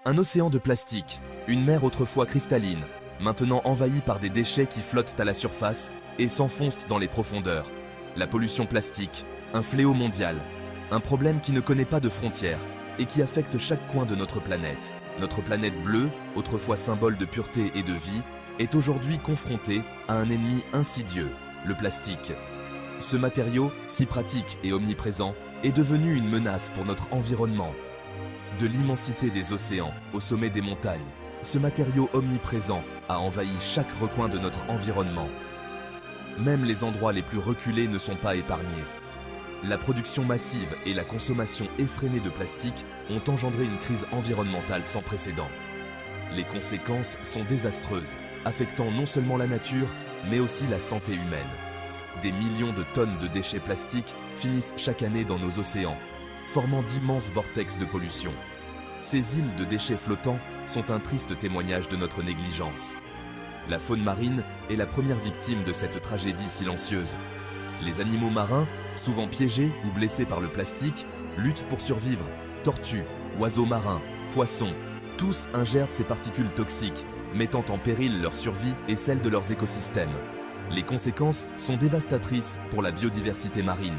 Un océan de plastique, une mer autrefois cristalline, maintenant envahie par des déchets qui flottent à la surface et s'enfoncent dans les profondeurs. La pollution plastique, un fléau mondial, un problème qui ne connaît pas de frontières et qui affecte chaque coin de notre planète. Notre planète bleue, autrefois symbole de pureté et de vie, est aujourd'hui confrontée à un ennemi insidieux, le plastique. Ce matériau, si pratique et omniprésent, est devenu une menace pour notre environnement. De l'immensité des océans au sommet des montagnes, ce matériau omniprésent a envahi chaque recoin de notre environnement. Même les endroits les plus reculés ne sont pas épargnés. La production massive et la consommation effrénée de plastique ont engendré une crise environnementale sans précédent. Les conséquences sont désastreuses, affectant non seulement la nature, mais aussi la santé humaine. Des millions de tonnes de déchets plastiques finissent chaque année dans nos océans, formant d'immenses vortex de pollution. Ces îles de déchets flottants sont un triste témoignage de notre négligence. La faune marine est la première victime de cette tragédie silencieuse. Les animaux marins, souvent piégés ou blessés par le plastique, luttent pour survivre. Tortues, oiseaux marins, poissons, tous ingèrent ces particules toxiques, mettant en péril leur survie et celle de leurs écosystèmes. Les conséquences sont dévastatrices pour la biodiversité marine.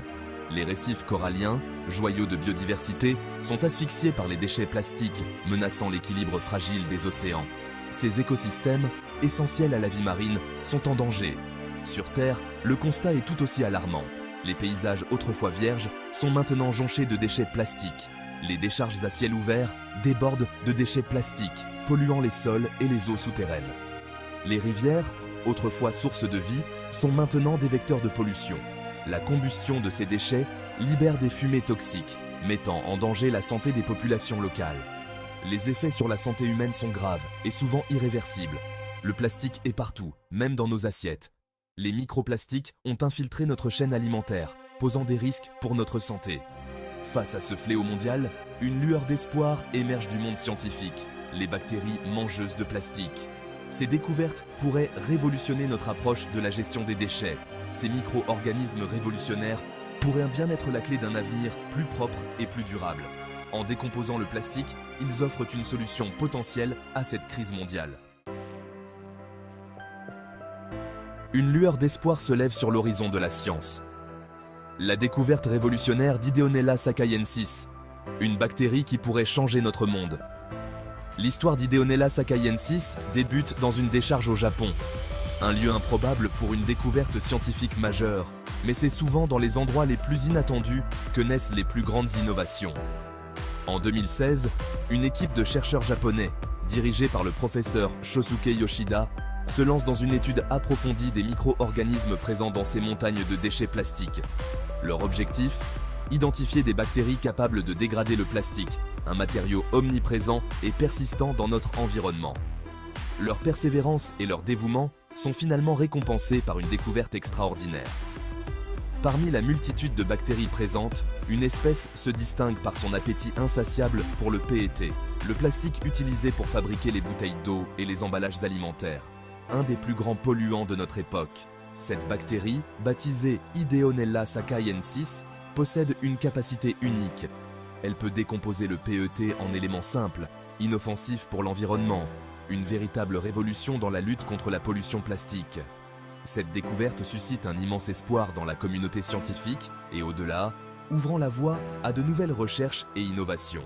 Les récifs coralliens, joyaux de biodiversité, sont asphyxiés par les déchets plastiques, menaçant l'équilibre fragile des océans. Ces écosystèmes, essentiels à la vie marine, sont en danger. Sur Terre, le constat est tout aussi alarmant. Les paysages autrefois vierges sont maintenant jonchés de déchets plastiques. Les décharges à ciel ouvert débordent de déchets plastiques, polluant les sols et les eaux souterraines. Les rivières, autrefois sources de vie, sont maintenant des vecteurs de pollution. La combustion de ces déchets libère des fumées toxiques, mettant en danger la santé des populations locales. Les effets sur la santé humaine sont graves et souvent irréversibles. Le plastique est partout, même dans nos assiettes. Les microplastiques ont infiltré notre chaîne alimentaire, posant des risques pour notre santé. Face à ce fléau mondial, une lueur d'espoir émerge du monde scientifique, les bactéries mangeuses de plastique. Ces découvertes pourraient révolutionner notre approche de la gestion des déchets. Ces micro-organismes révolutionnaires pourraient bien être la clé d'un avenir plus propre et plus durable. En décomposant le plastique, ils offrent une solution potentielle à cette crise mondiale. Une lueur d'espoir se lève sur l'horizon de la science. La découverte révolutionnaire d'Ideonella sakaiensis, une bactérie qui pourrait changer notre monde. L'histoire d'Ideonella sakaiensis débute dans une décharge au Japon. Un lieu improbable pour une découverte scientifique majeure, mais c'est souvent dans les endroits les plus inattendus que naissent les plus grandes innovations. En 2016, une équipe de chercheurs japonais, dirigée par le professeur Shosuke Yoshida, se lance dans une étude approfondie des micro-organismes présents dans ces montagnes de déchets plastiques. Leur objectif ? Identifier des bactéries capables de dégrader le plastique, un matériau omniprésent et persistant dans notre environnement. Leur persévérance et leur dévouement sont finalement récompensés par une découverte extraordinaire. Parmi la multitude de bactéries présentes, une espèce se distingue par son appétit insatiable pour le PET, le plastique utilisé pour fabriquer les bouteilles d'eau et les emballages alimentaires, un des plus grands polluants de notre époque. Cette bactérie, baptisée Ideonella sakaiensis, possède une capacité unique. Elle peut décomposer le PET en éléments simples, inoffensifs pour l'environnement, une véritable révolution dans la lutte contre la pollution plastique. Cette découverte suscite un immense espoir dans la communauté scientifique et au-delà, ouvrant la voie à de nouvelles recherches et innovations.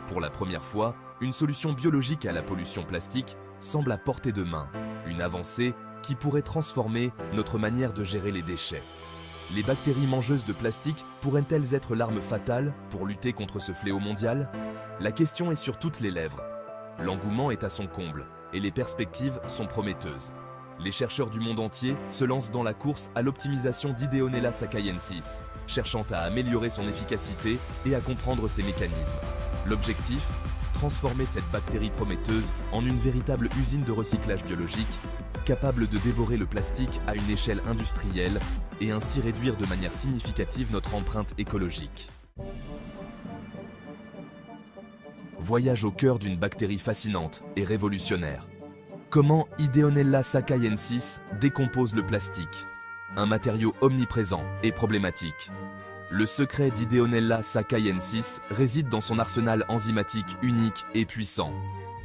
Pour la première fois, une solution biologique à la pollution plastique semble à portée de main, une avancée qui pourrait transformer notre manière de gérer les déchets. Les bactéries mangeuses de plastique pourraient-elles être l'arme fatale pour lutter contre ce fléau mondial? La question est sur toutes les lèvres. L'engouement est à son comble et les perspectives sont prometteuses. Les chercheurs du monde entier se lancent dans la course à l'optimisation d'Ideonella sakaiensis, cherchant à améliorer son efficacité et à comprendre ses mécanismes. L'objectif ? Transformer cette bactérie prometteuse en une véritable usine de recyclage biologique, capable de dévorer le plastique à une échelle industrielle et ainsi réduire de manière significative notre empreinte écologique. Voyage au cœur d'une bactérie fascinante et révolutionnaire. Comment Ideonella sakaiensis décompose le plastique, un matériau omniprésent et problématique. Le secret d'Ideonella sakaiensis réside dans son arsenal enzymatique unique et puissant.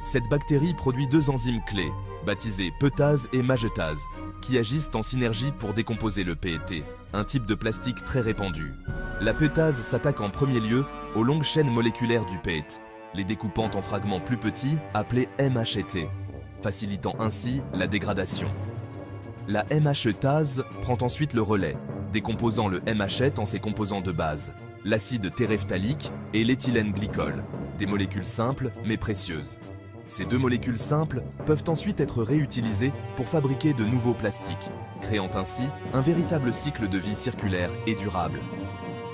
Cette bactérie produit deux enzymes clés, baptisées peutase et magetase, qui agissent en synergie pour décomposer le PET, un type de plastique très répandu. La peutase s'attaque en premier lieu aux longues chaînes moléculaires du PET, les découpant en fragments plus petits appelés MHT, facilitant ainsi la dégradation. La MHTase prend ensuite le relais, décomposant le MHT en ses composants de base, l'acide téréphthalique et l'éthylène glycol, des molécules simples mais précieuses. Ces deux molécules simples peuvent ensuite être réutilisées pour fabriquer de nouveaux plastiques, créant ainsi un véritable cycle de vie circulaire et durable.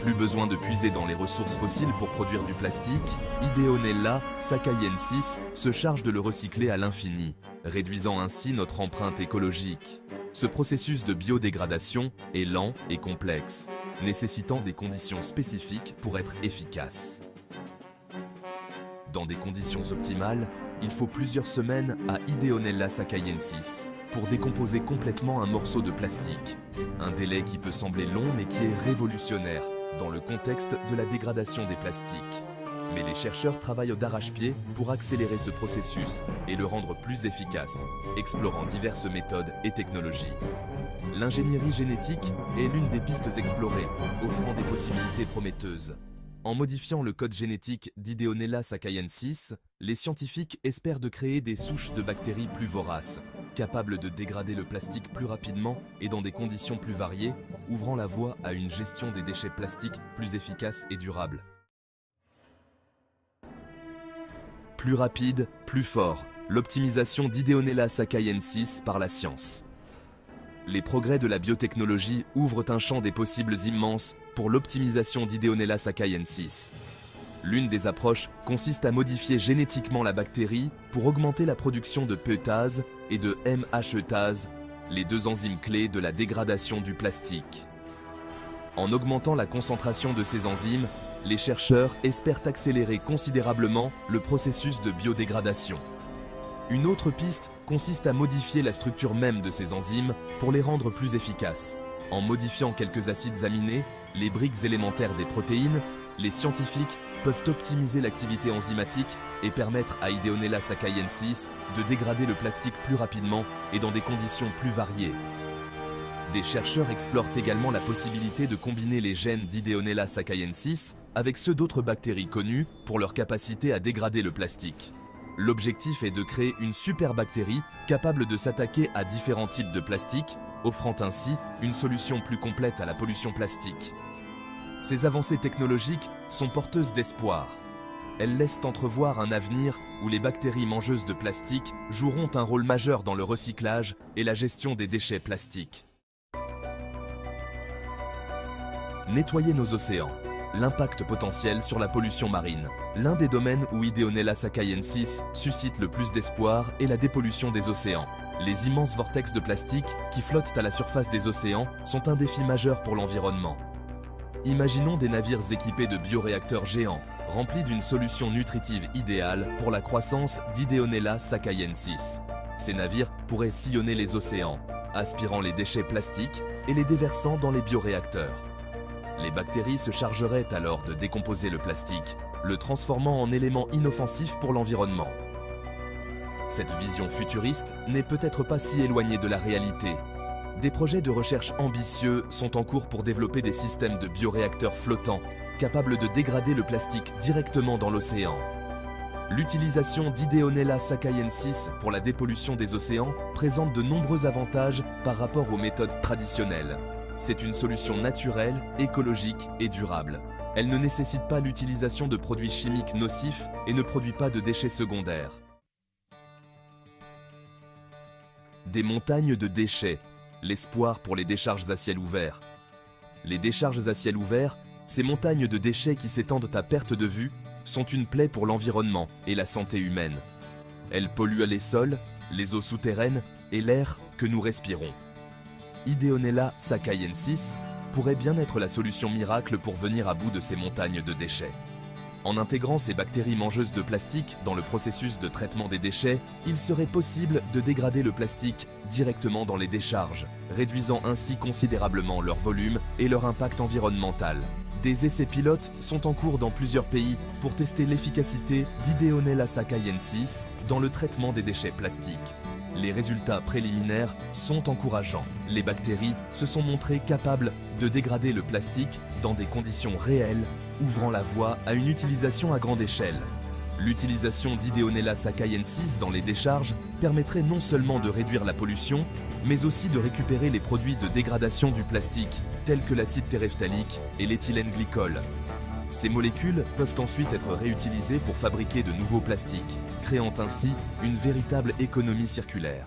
Plus besoin de puiser dans les ressources fossiles pour produire du plastique, Ideonella sacchayensis se charge de le recycler à l'infini, réduisant ainsi notre empreinte écologique. Ce processus de biodégradation est lent et complexe, nécessitant des conditions spécifiques pour être efficace. Dans des conditions optimales, il faut plusieurs semaines à Ideonella sacchayensis pour décomposer complètement un morceau de plastique. Un délai qui peut sembler long mais qui est révolutionnaire dans le contexte de la dégradation des plastiques. Mais les chercheurs travaillent d'arrache-pied pour accélérer ce processus et le rendre plus efficace, explorant diverses méthodes et technologies. L'ingénierie génétique est l'une des pistes explorées, offrant des possibilités prometteuses. En modifiant le code génétique d'Ideonella sacchayensis, les scientifiques espèrent de créer des souches de bactéries plus voraces, capables de dégrader le plastique plus rapidement et dans des conditions plus variées, ouvrant la voie à une gestion des déchets plastiques plus efficace et durable. Plus rapide, plus fort, l'optimisation d'Ideonella sacchayensis par la science. Les progrès de la biotechnologie ouvrent un champ des possibles immenses pour l'optimisation d'Ideonella sacchayensis. L'une des approches consiste à modifier génétiquement la bactérie pour augmenter la production de peutase et de MHTase, les deux enzymes clés de la dégradation du plastique. En augmentant la concentration de ces enzymes, les chercheurs espèrent accélérer considérablement le processus de biodégradation. Une autre piste consiste à modifier la structure même de ces enzymes pour les rendre plus efficaces. En modifiant quelques acides aminés, les briques élémentaires des protéines, les scientifiques peuvent optimiser l'activité enzymatique et permettre à Ideonella sacchayensis de dégrader le plastique plus rapidement et dans des conditions plus variées. Des chercheurs explorent également la possibilité de combiner les gènes d'Ideonella sacchayensis avec ceux d'autres bactéries connues pour leur capacité à dégrader le plastique. L'objectif est de créer une superbactérie capable de s'attaquer à différents types de plastique, offrant ainsi une solution plus complète à la pollution plastique. Ces avancées technologiques sont porteuses d'espoir. Elles laissent entrevoir un avenir où les bactéries mangeuses de plastique joueront un rôle majeur dans le recyclage et la gestion des déchets plastiques. Nettoyer nos océans. L'impact potentiel sur la pollution marine. L'un des domaines où Ideonella sacchayensis suscite le plus d'espoir est la dépollution des océans. Les immenses vortex de plastique qui flottent à la surface des océans sont un défi majeur pour l'environnement. Imaginons des navires équipés de bioréacteurs géants, remplis d'une solution nutritive idéale pour la croissance d'Ideonella sacchayensis. Ces navires pourraient sillonner les océans, aspirant les déchets plastiques et les déversant dans les bioréacteurs. Les bactéries se chargeraient alors de décomposer le plastique, le transformant en élément inoffensif pour l'environnement. Cette vision futuriste n'est peut-être pas si éloignée de la réalité. Des projets de recherche ambitieux sont en cours pour développer des systèmes de bioréacteurs flottants, capables de dégrader le plastique directement dans l'océan. L'utilisation d'Ideonella sacchayensis pour la dépollution des océans présente de nombreux avantages par rapport aux méthodes traditionnelles. C'est une solution naturelle, écologique et durable. Elle ne nécessite pas l'utilisation de produits chimiques nocifs et ne produit pas de déchets secondaires. Des montagnes de déchets, l'espoir pour les décharges à ciel ouvert. Les décharges à ciel ouvert, ces montagnes de déchets qui s'étendent à perte de vue, sont une plaie pour l'environnement et la santé humaine. Elles polluent les sols, les eaux souterraines et l'air que nous respirons. Ideonella sacchayensis pourrait bien être la solution miracle pour venir à bout de ces montagnes de déchets. En intégrant ces bactéries mangeuses de plastique dans le processus de traitement des déchets, il serait possible de dégrader le plastique directement dans les décharges, réduisant ainsi considérablement leur volume et leur impact environnemental. Des essais pilotes sont en cours dans plusieurs pays pour tester l'efficacité d'Ideonella sakaiensis dans le traitement des déchets plastiques. Les résultats préliminaires sont encourageants. Les bactéries se sont montrées capables de dégrader le plastique dans des conditions réelles, ouvrant la voie à une utilisation à grande échelle. L'utilisation d'Ideonella sakaiensis dans les décharges permettrait non seulement de réduire la pollution, mais aussi de récupérer les produits de dégradation du plastique, tels que l'acide téréphthalique et l'éthylène glycol. Ces molécules peuvent ensuite être réutilisées pour fabriquer de nouveaux plastiques, créant ainsi une véritable économie circulaire.